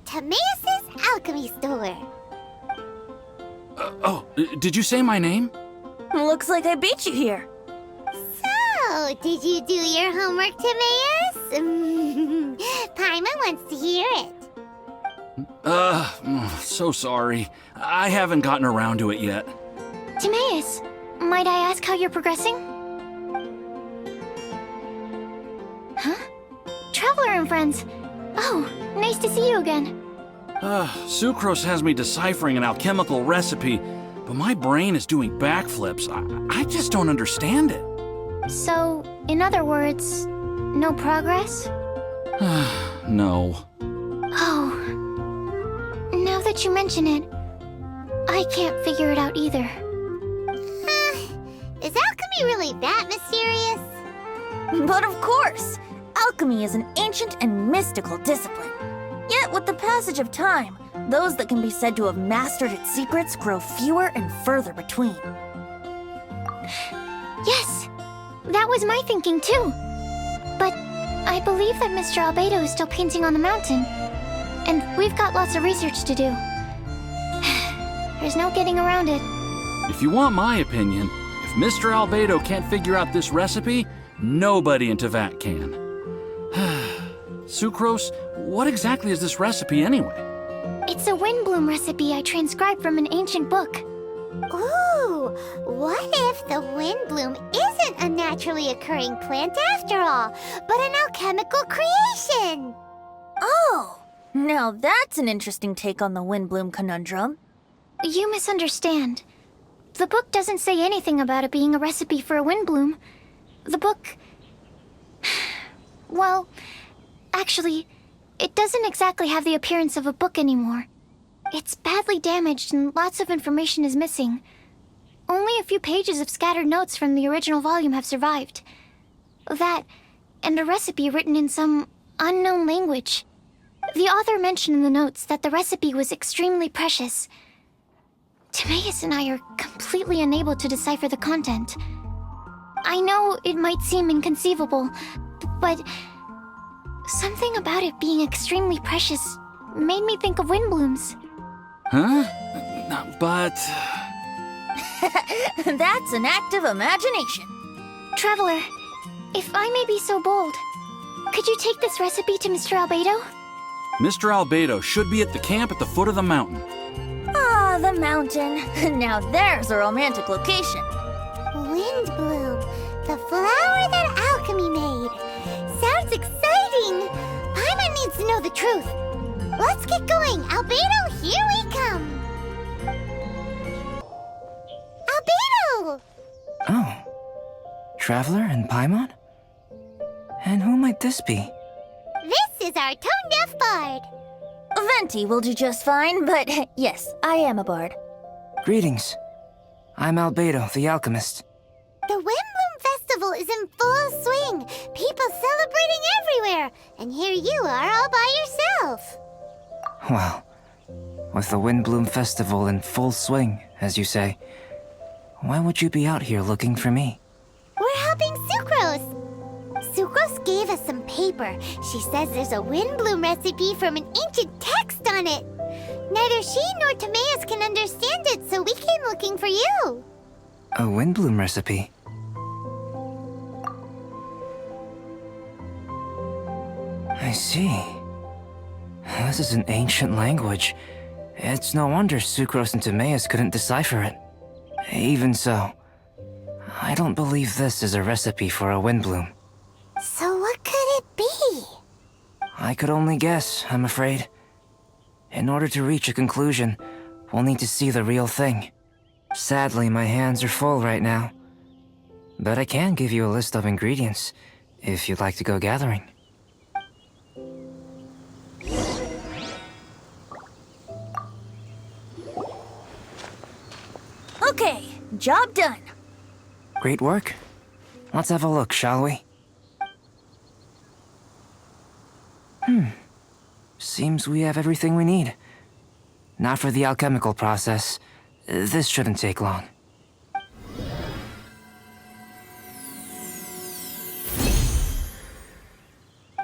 Timaeus' alchemy store. Did you say my name? Looks like I beat you here. So, did you do your homework, Timaeus? Paimon wants to hear it. So sorry. I haven't gotten around to it yet. Timaeus, might I ask how you're progressing? Huh? Traveler and friends. Oh, nice to see you again. Sucrose has me deciphering an alchemical recipe, but my brain is doing backflips. I just don't understand it. So, in other words, no progress? No. Oh. Now that you mention it, I can't figure it out either. Is alchemy really that mysterious? But of course! Alchemy is an ancient and mystical discipline. Yet with the passage of time, those that can be said to have mastered its secrets grow fewer and further between. Yes, that was my thinking too. But I believe that Mr. Albedo is still painting on the mountain. And we've got lots of research to do. There's no getting around it. If you want my opinion, if Mr. Albedo can't figure out this recipe, nobody in Tevat can. Sucrose, what exactly is this recipe anyway? It's a Windblume recipe I transcribed from an ancient book. Ooh, what if the Windblume isn't a naturally occurring plant after all, but an alchemical creation? Oh, now that's an interesting take on the Windblume conundrum. You misunderstand. The book doesn't say anything about it being a recipe for a Windblume. The book... Well, actually, it doesn't exactly have the appearance of a book anymore. It's badly damaged and lots of information is missing. Only a few pages of scattered notes from the original volume have survived. That, and a recipe written in some unknown language. The author mentioned in the notes that the recipe was extremely precious. Timaeus and I are completely unable to decipher the content. I know it might seem inconceivable, but something about it being extremely precious made me think of Windblooms. Huh? But... That's an act of imagination. Traveler, if I may be so bold, could you take this recipe to Mr. Albedo? Mr. Albedo should be at the camp at the foot of the mountain. Ah, the mountain. Now there's a romantic location. Windblume, the flower that alchemy made. Sounds exciting! Paimon needs to know the truth. Let's get going. Albedo, here we come. Albedo! Oh. Traveler and Paimon? And who might this be? This is our tone-deaf bard. Venti will do just fine, but yes, I am a bard. Greetings. I'm Albedo, the alchemist. The Windblume Festival is in full swing. People celebrating everywhere. And here you are all by yourself. Well, with the Windblume Festival in full swing, as you say, why would you be out here looking for me? We're helping Sucrose. Sucrose gave us some paper. She says there's a Windblume recipe from an ancient text on it. Neither she nor Timaeus can understand it, so we came looking for you. A Windblume recipe? I see. This is an ancient language. It's no wonder Sucrose and Timaeus couldn't decipher it. Even so, I don't believe this is a recipe for a Windblume. So what could it be? I could only guess, I'm afraid. In order to reach a conclusion, we'll need to see the real thing. Sadly, my hands are full right now. But I can give you a list of ingredients, if you'd like to go gathering. Okay, job done. Great work. Let's have a look, shall we? Seems we have everything we need. Not for the alchemical process. This shouldn't take long.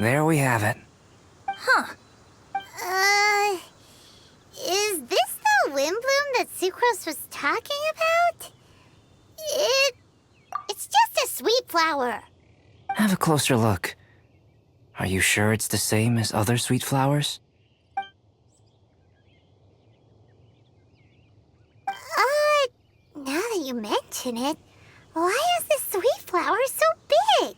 There we have it. Huh. Is this the Windblume that Sucrose was talking about? It's just a sweet flower. Have a closer look. Are you sure it's the same as other sweet flowers? Now that you mention it, why is this sweet flower so big?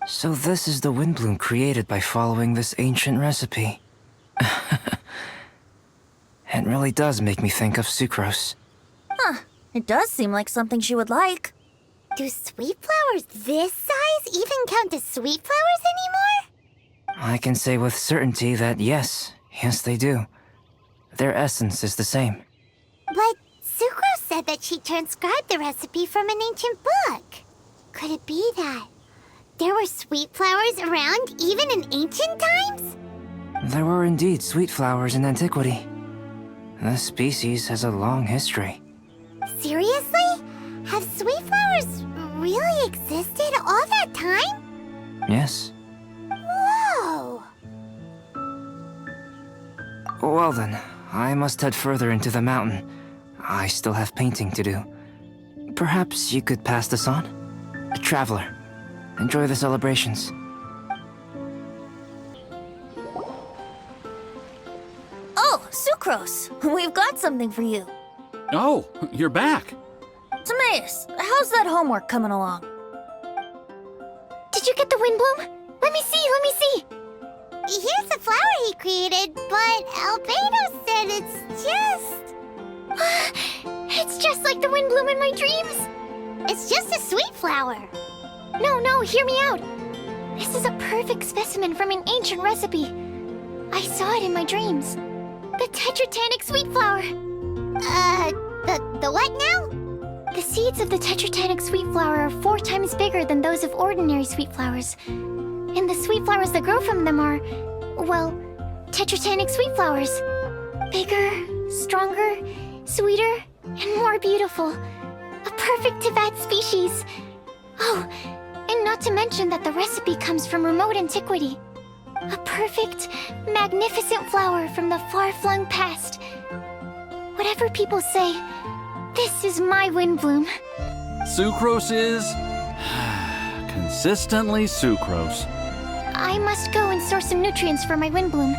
So this is the Windblume created by following this ancient recipe. It really does make me think of Sucrose. Huh. It does seem like something she would like. Do sweet flowers this size even count as sweet flowers anymore? I can say with certainty that yes they do. Their essence is the same. But Sucrose said that she transcribed the recipe from an ancient book. Could it be that there were sweet flowers around even in ancient times? There were indeed sweet flowers in antiquity. This species has a long history. Seriously? Have sweet flowers really existed all that time? Yes. Whoa! Well then, I must head further into the mountain. I still have painting to do. Perhaps you could pass this on? A traveler. Enjoy the celebrations. Oh, Sucrose! We've got something for you. Oh, you're back. Timaeus, how's that homework coming along? Did you get the Windblume? Let me see. Here's the flower he created, but Albedo said it's just... It's just like the Windblume in my dreams. It's just a sweet flower. No, hear me out. This is a perfect specimen from an ancient recipe. I saw it in my dreams. The Tetratanic sweet flower. The what now? The seeds of the Tetratanic sweet flower are 4 times bigger than those of ordinary sweet flowers. And the sweet flowers that grow from them are, well, Tetratanic sweet flowers. Bigger, stronger, sweeter, and more beautiful. A perfect Teyvat species. Oh, and not to mention that the recipe comes from remote antiquity. A perfect, magnificent flower from the far-flung past. Whatever people say, this is my Windblume. Sucrose is... consistently Sucrose. I must go and source some nutrients for my Windblume.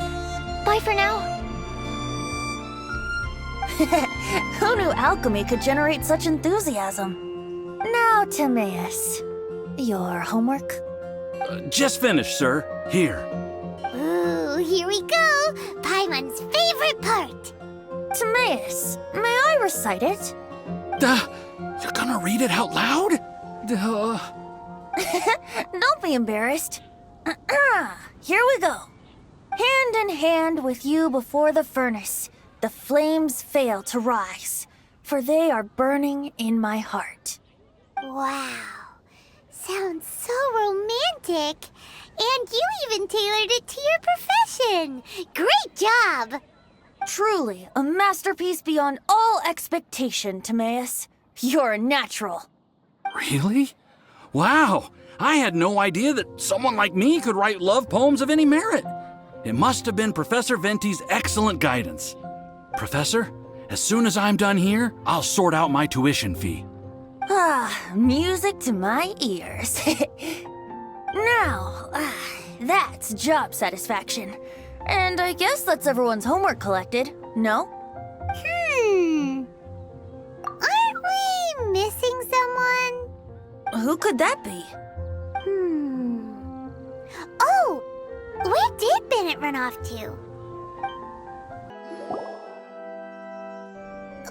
Bye for now. Who knew alchemy could generate such enthusiasm? Now, Timaeus, your homework? Just finished, sir. Here. Ooh, here we go. Paimon's favorite part. Timaeus, may I recite it? You're gonna read it out loud? Don't be embarrassed. Here we go. Hand in hand with you before the furnace, the flames fail to rise, for they are burning in my heart. Wow. Sounds so romantic. And you even tailored it to your profession. Great job. Truly, a masterpiece beyond all expectation, Timaeus. You're a natural. Really? Wow! I had no idea that someone like me could write love poems of any merit. It must have been Professor Venti's excellent guidance. Professor, as soon as I'm done here, I'll sort out my tuition fee. Music to my ears. Now, that's job satisfaction. And I guess that's everyone's homework collected, no? Aren't we missing someone? Who could that be? Oh, where did Bennett run off to?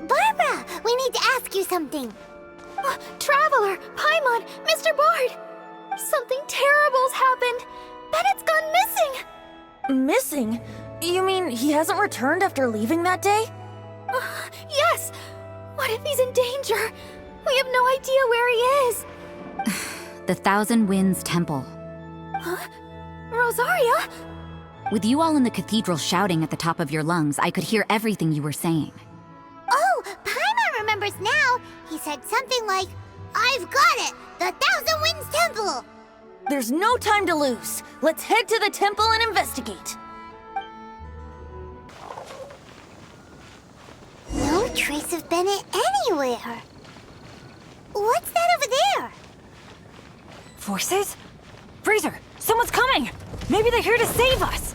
Barbara, we need to ask you something. Traveler, Paimon, Mr. Bard! Something terrible's happened. Bennett's gone missing. Missing? You mean he hasn't returned after leaving that day? Yes. What if he's in danger? We have no idea where he is. The Thousand Winds Temple. Huh? Rosaria? With you all in the cathedral shouting at the top of your lungs, I could hear everything you were saying. Oh, Paimon remembers now. He said something like, I've got it! The Thousand Winds Temple! There's no time to lose. Let's head to the temple and investigate. Bennett anywhere. What's that over there? Voices? Fraser, someone's coming! Maybe they're here to save us!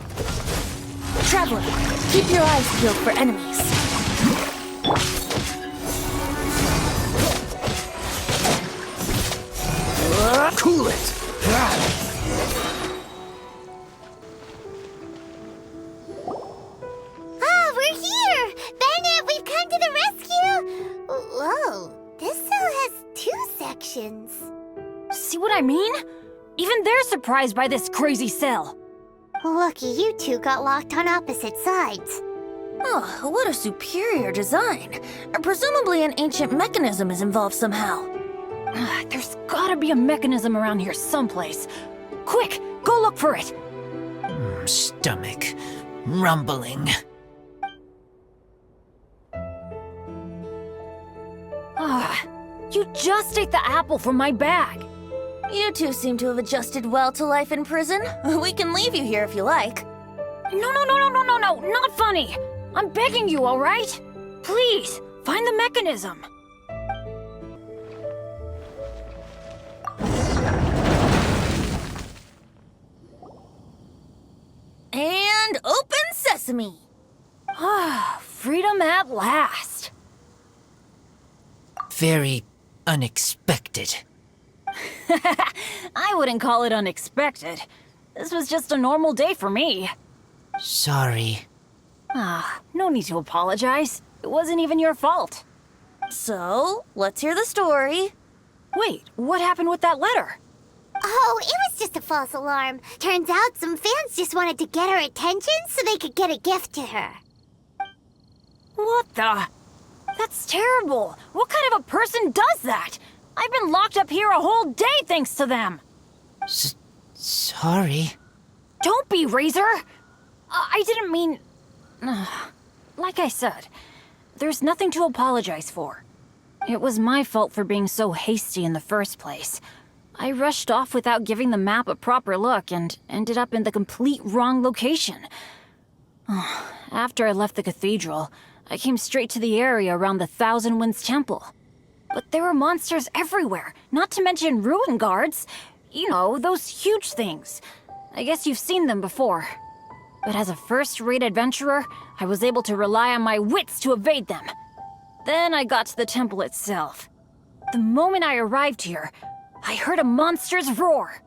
Traveler, keep your eyes peeled for enemies. Cool it! Ah, we're here! Bennett, we've come to the rescue! Whoa, this cell has 2 sections. See what I mean? Even they're surprised by this crazy cell. Lucky you two got locked on opposite sides. Oh, what a superior design. Presumably an ancient mechanism is involved somehow. There's gotta be a mechanism around here someplace. Quick, go look for it. Stomach rumbling. You just ate the apple from my bag. You two seem to have adjusted well to life in prison. We can leave you here if you like. No, not funny. I'm begging you, all right? Please, find the mechanism. And open sesame. Freedom at last. Very unexpected. I wouldn't call it unexpected. This was just a normal day for me. Sorry. No need to apologize. It wasn't even your fault. So, let's hear the story. Wait, what happened with that letter? Oh, it was just a false alarm. Turns out some fans just wanted to get her attention so they could get a gift to her. What the? That's terrible. What kind of a person does that? I've been locked up here a whole day thanks to them. Sorry. Don't be, Razor. I didn't mean... Like I said, there's nothing to apologize for. It was my fault for being so hasty in the first place. I rushed off without giving the map a proper look and ended up in the complete wrong location. After I left the cathedral, I came straight to the area around the Thousand Winds Temple. But there were monsters everywhere, not to mention ruin guards. You know, those huge things. I guess you've seen them before. But as a first-rate adventurer, I was able to rely on my wits to evade them. Then I got to the temple itself. The moment I arrived here, I heard a monster's roar.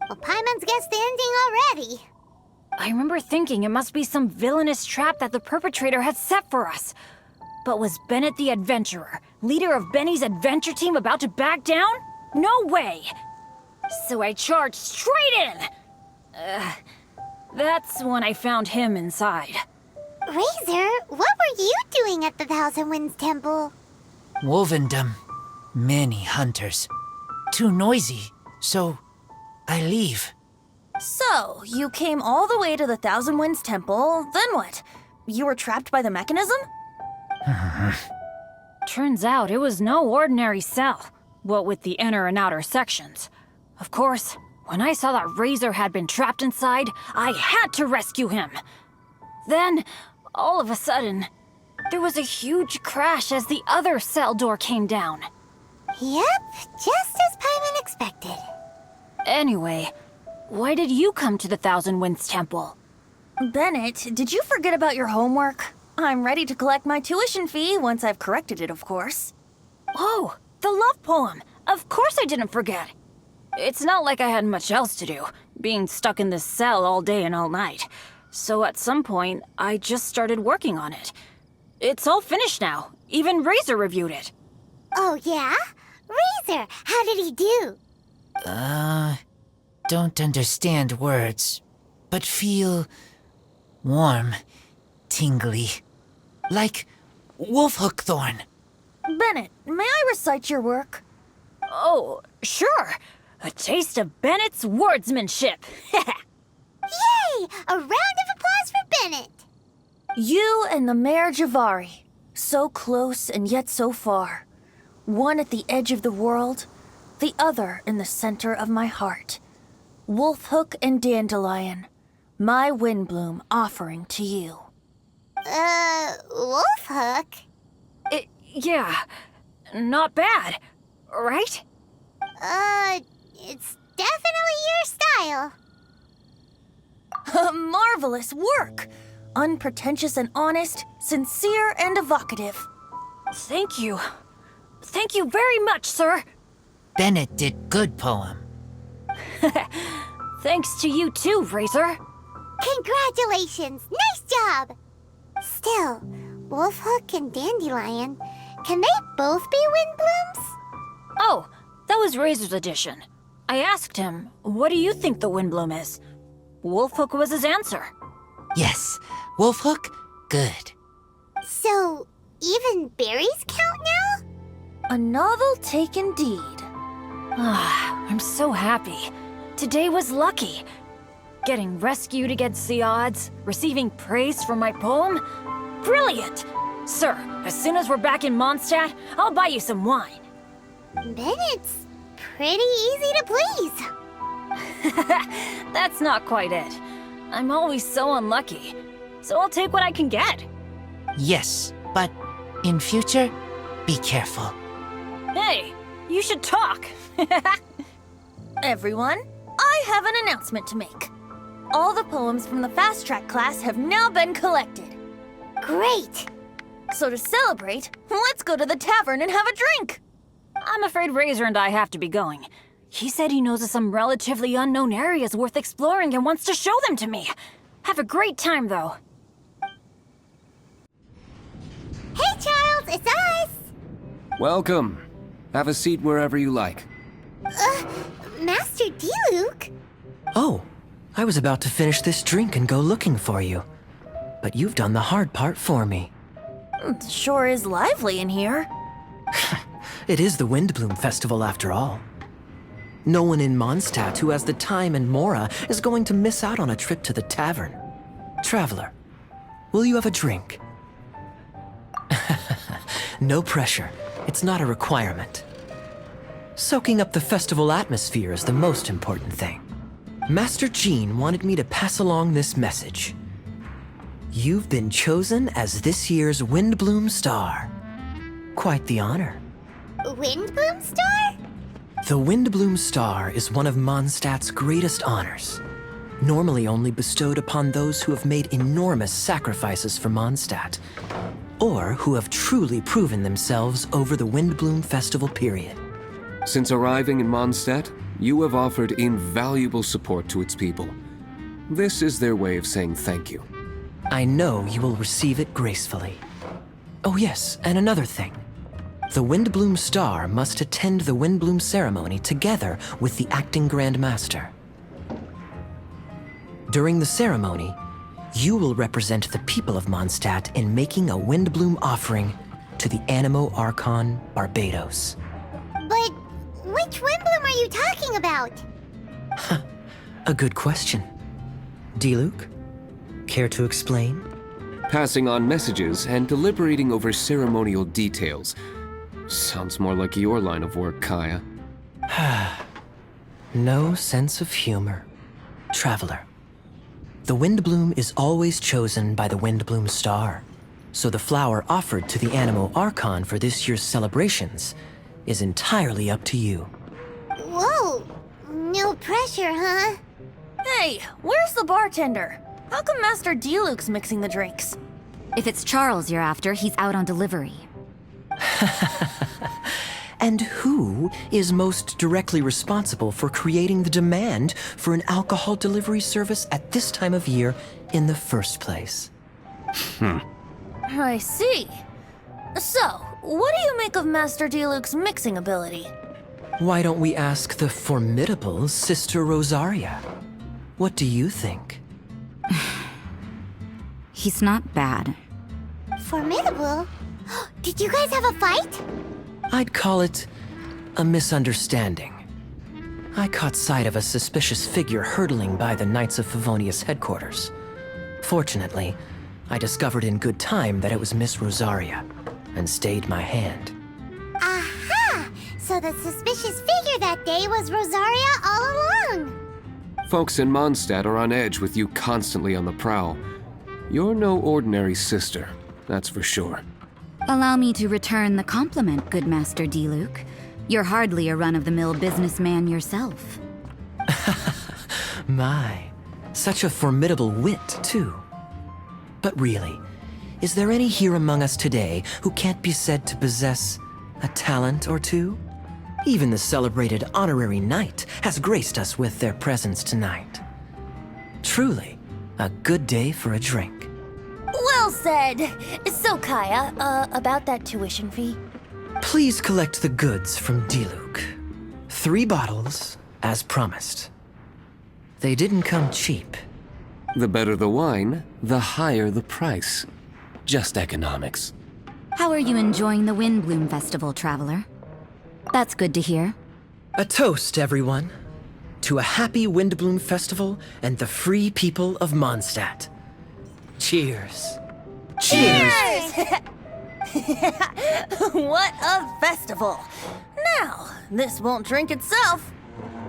Well, Paimon's guessed the ending already. I remember thinking it must be some villainous trap that the perpetrator had set for us. But was Bennett the adventurer, leader of Benny's adventure team, about to back down? No way! So I charged straight in! That's when I found him inside. Razor, what were you doing at the Thousand Winds Temple? Wolvendom. Many hunters. Too noisy, so I leave. So, you came all the way to the Thousand Winds Temple, then what? You were trapped by the mechanism? Turns out it was no ordinary cell, what with the inner and outer sections. Of course, when I saw that Razor had been trapped inside, I had to rescue him. Then, all of a sudden, there was a huge crash as the other cell door came down. Yep, just as Paimon expected. Anyway, why did you come to the Thousand Winds Temple? Bennett, did you forget about your homework? I'm ready to collect my tuition fee once I've corrected it, of course. Oh, the love poem. Of course I didn't forget. It's not like I had much else to do, being stuck in this cell all day and all night. So at some point, I just started working on it. It's all finished now. Even Razor reviewed it. Oh, yeah? Razor, how did he do? Don't understand words, but feel warm, tingly. Like Wolfhook thorn. Bennett, may I recite your work? Oh, sure. A taste of Bennett's wordsmanship. Yay! A round of applause for Bennett! You and the Mare Javari, so close and yet so far. One at the edge of the world, the other in the center of my heart. Wolfhook and Dandelion, my Windblume offering to you. Wolfhook? Yeah, not bad, right? It's definitely your style. Marvelous work! Unpretentious and honest, sincere and evocative. Thank you. Thank you very much, sir. Bennett did good poem. Thanks to you too, Razor. Congratulations! Nice job! Still, Wolfhook and Dandelion, can they both be Windblooms? Oh, that was Razor's edition. I asked him, what do you think the Windblume is? Wolfhook was his answer. Yes, Wolfhook, good. So, even berries count now? A novel take indeed. Ah, I'm so happy. Today was lucky. Getting rescued against the odds, receiving praise for my poem. Brilliant! Sir, as soon as we're back in Mondstadt, I'll buy you some wine. Bennett's pretty easy to please. That's not quite it. I'm always so unlucky, so I'll take what I can get. Yes, but in future, be careful. Hey, you should talk. Everyone, I have an announcement to make. All the poems from the Fast Track class have now been collected. Great! So to celebrate, let's go to the tavern and have a drink. I'm afraid Razor and I have to be going. He said he knows of some relatively unknown areas worth exploring and wants to show them to me. Have a great time, though. Hey, Charles, it's us! Welcome. Have a seat wherever you like. Master D-Luke? Oh, I was about to finish this drink and go looking for you. But you've done the hard part for me. It sure is lively in here. It is the Windblume Festival after all. No one in Mondstadt who has the time and mora is going to miss out on a trip to the tavern. Traveler, will you have a drink? No pressure. It's not a requirement. Soaking up the festival atmosphere is the most important thing. Master Jean wanted me to pass along this message. You've been chosen as this year's Windblume Star. Quite the honor. Windblume Star? The Windblume Star is one of Mondstadt's greatest honors, normally only bestowed upon those who have made enormous sacrifices for Mondstadt, or who have truly proven themselves over the Windblume Festival period. Since arriving in Mondstadt, you have offered invaluable support to its people. This is their way of saying thank you. I know you will receive it gracefully. Oh yes, and another thing. The Windblume Star must attend the Windblume ceremony together with the acting Grand Master. During the ceremony, you will represent the people of Mondstadt in making a Windblume offering to the Animo Archon Barbados. But which Windblume are you talking about? A good question. D-Luke, care to explain? Passing on messages and deliberating over ceremonial details. Sounds more like your line of work, Kaya. No sense of humor. Traveler, the Windblume is always chosen by the Windblume Star, so the flower offered to the Animo Archon for this year's celebrations is entirely up to you. Whoa! No pressure, huh? Hey, where's the bartender? How come Master D-Luke's mixing the drinks? If it's Charles you're after, he's out on delivery. And who is most directly responsible for creating the demand for an alcohol delivery service at this time of year in the first place? I see. So, what do you make of Master D-Luke's mixing ability? Why don't we ask the formidable Sister Rosaria? What do you think? He's not bad. Formidable? Did you guys have a fight? I'd call it a misunderstanding. I caught sight of a suspicious figure hurtling by the Knights of Favonius headquarters. Fortunately, I discovered in good time that it was Miss Rosaria, and stayed my hand. Aha! So the suspicious figure that day was Rosaria all along. Folks in Mondstadt are on edge with you constantly on the prowl. You're no ordinary sister, that's for sure. Allow me to return the compliment, good Master D-Luke. You're hardly a run-of-the-mill businessman yourself. My, such a formidable wit, too. But really, is there any here among us today who can't be said to possess a talent or two? Even the celebrated honorary knight has graced us with their presence tonight. Truly, a good day for a drink. Well said. So, Kaya, about that tuition fee? Please collect the goods from D-Luke. 3 bottles, as promised. They didn't come cheap. The better the wine, the higher the price. Just economics. How are you enjoying the Windblume Festival, traveler? That's good to hear. A toast, everyone, to a happy Windblume Festival and the free people of Mondstadt. Cheers. Cheers! What a festival! Now, this won't drink itself.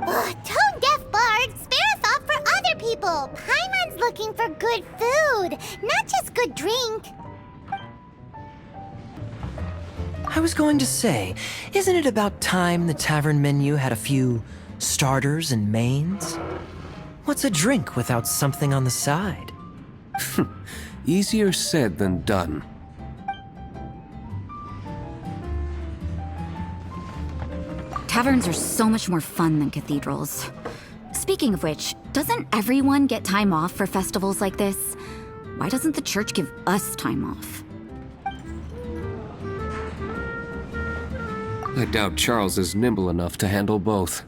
Tone-deaf bard, spare us off for other people. Paimon's looking for good food, not just good drink. I was going to say, isn't it about time the tavern menu had a few starters and mains? What's a drink without something on the side? Easier said than done. Taverns are so much more fun than cathedrals. Speaking of which, doesn't everyone get time off for festivals like this? Why doesn't the church give us time off? I doubt Charles is nimble enough to handle both.